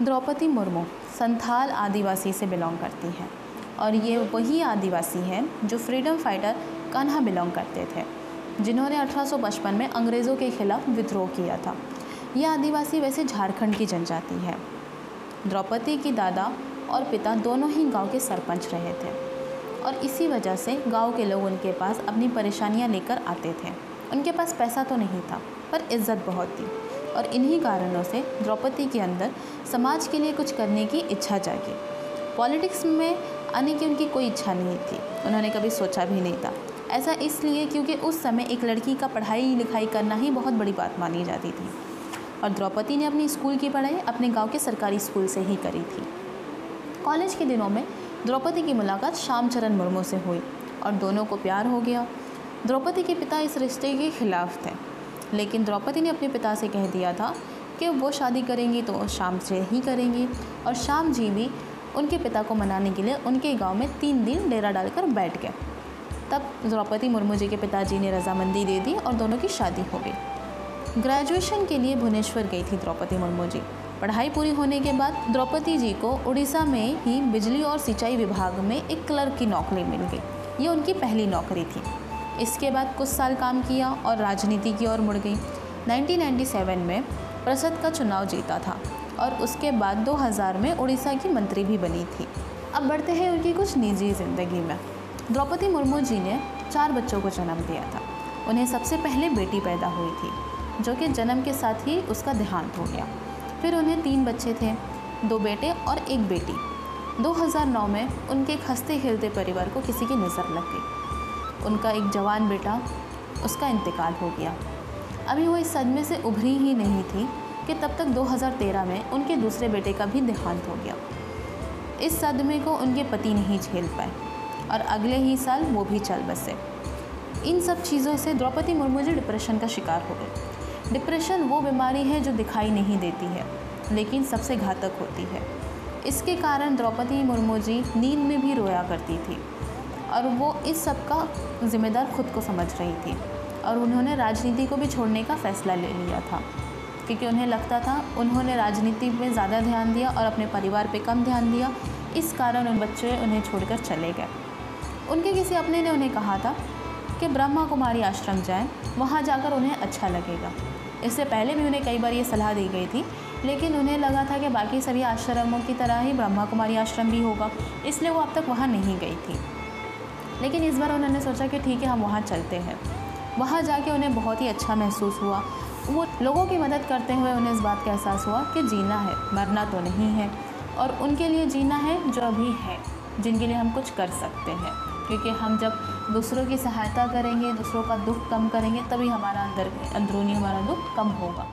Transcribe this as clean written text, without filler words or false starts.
द्रौपदी मुर्मू संथाल आदिवासी से बिलोंग करती हैं और ये वही आदिवासी हैं जो फ्रीडम फाइटर कान्हा बिलोंग करते थे, जिन्होंने 1855 में अंग्रेज़ों के खिलाफ विद्रोह किया था। यह आदिवासी वैसे झारखंड की जनजाति है। द्रौपदी की दादा और पिता दोनों ही गांव के सरपंच रहे थे और इसी वजह से गांव के लोग उनके पास अपनी परेशानियां लेकर आते थे। उनके पास पैसा तो नहीं था पर इज्जत बहुत थी और इन्हीं कारणों से द्रौपदी के अंदर समाज के लिए कुछ करने की इच्छा जागी। पॉलिटिक्स में आने की उनकी कोई इच्छा नहीं थी, उन्होंने कभी सोचा भी नहीं था। ऐसा इसलिए क्योंकि उस समय एक लड़की का पढ़ाई लिखाई करना ही बहुत बड़ी बात मानी जाती थी और द्रौपदी ने अपनी स्कूल की पढ़ाई अपने गांव के सरकारी स्कूल से ही करी थी। कॉलेज के दिनों में द्रौपदी की मुलाकात श्यामचरण मुर्मू से हुई और दोनों को प्यार हो गया। द्रौपदी के पिता इस रिश्ते के खिलाफ थे, लेकिन द्रौपदी ने अपने पिता से कह दिया था कि वो शादी करेंगी तो श्याम से ही करेंगी और श्याम जी भी उनके पिता को मनाने के लिए उनके गांव में 3 दिन डेरा डालकर बैठ गए। तब द्रौपदी मुर्मू जी के पिताजी ने रजामंदी दे दी और दोनों की शादी हो गई। ग्रेजुएशन के लिए भुवनेश्वर गई थी द्रौपदी मुर्मू जी। पढ़ाई पूरी होने के बाद द्रौपदी जी को उड़ीसा में ही बिजली और सिंचाई विभाग में एक क्लर्क की नौकरी मिल गई। ये उनकी पहली नौकरी थी। इसके बाद कुछ साल काम किया और राजनीति की ओर मुड़ गई। 1997 में परिषद का चुनाव जीता था और उसके बाद 2000 में उड़ीसा की मंत्री भी बनी थी। अब बढ़ते हैं उनकी कुछ निजी ज़िंदगी में। द्रौपदी मुर्मू जी ने 4 बच्चों को जन्म दिया था। उन्हें सबसे पहले बेटी पैदा हुई थी, जो कि जन्म के साथ ही उसका देहांत हो गया। फिर उन्हें 3 बच्चे थे, 2 बेटे और 1 बेटी। 2009 में उनके एक हंसते खेलते परिवार को किसी की नज़र लग गई। उनका एक जवान बेटा, उसका इंतकाल हो गया। अभी वो इस सदमे से उभरी ही नहीं थी कि तब तक 2013 में उनके दूसरे बेटे का भी देहांत हो गया। इस सदमे को उनके पति नहीं झेल पाए और अगले ही साल वो भी चल बसे। इन सब चीज़ों से द्रौपदी मुर्मू जी डिप्रेशन का शिकार हो गए। डिप्रेशन वो बीमारी है जो दिखाई नहीं देती है, लेकिन सबसे घातक होती है। इसके कारण द्रौपदी मुर्मू जी नींद में भी रोया करती थी और वो इस सब का जिम्मेदार खुद को समझ रही थी और उन्होंने राजनीति को भी छोड़ने का फ़ैसला ले लिया था, क्योंकि उन्हें लगता था उन्होंने राजनीति में ज़्यादा ध्यान दिया और अपने परिवार पे कम ध्यान दिया। इस कारण उन बच्चे उन्हें छोड़कर चले गए। उनके किसी अपने ने उन्हें कहा था कि ब्रह्मा कुमारी आश्रम जाएं, वहाँ जाकर उन्हें अच्छा लगेगा। इससे पहले भी उन्हें कई बार ये सलाह दी गई थी, लेकिन उन्हें लगा था कि बाकी सभी आश्रमों की तरह ही ब्रह्मा कुमारी आश्रम भी होगा, इसलिए वो अब तक वहाँ नहीं गई थी। लेकिन इस बार उन्होंने सोचा कि ठीक है, हम वहाँ चलते हैं। वहाँ जाके उन्हें बहुत ही अच्छा महसूस हुआ। वो लोगों की मदद करते हुए उन्हें इस बात का एहसास हुआ कि जीना है, मरना तो नहीं है, और उनके लिए जीना है जो अभी है, जिनके लिए हम कुछ कर सकते हैं। क्योंकि हम जब दूसरों की सहायता करेंगे, दूसरों का दुख कम करेंगे, तभी हमारा अंदरूनी हमारा दुख कम होगा।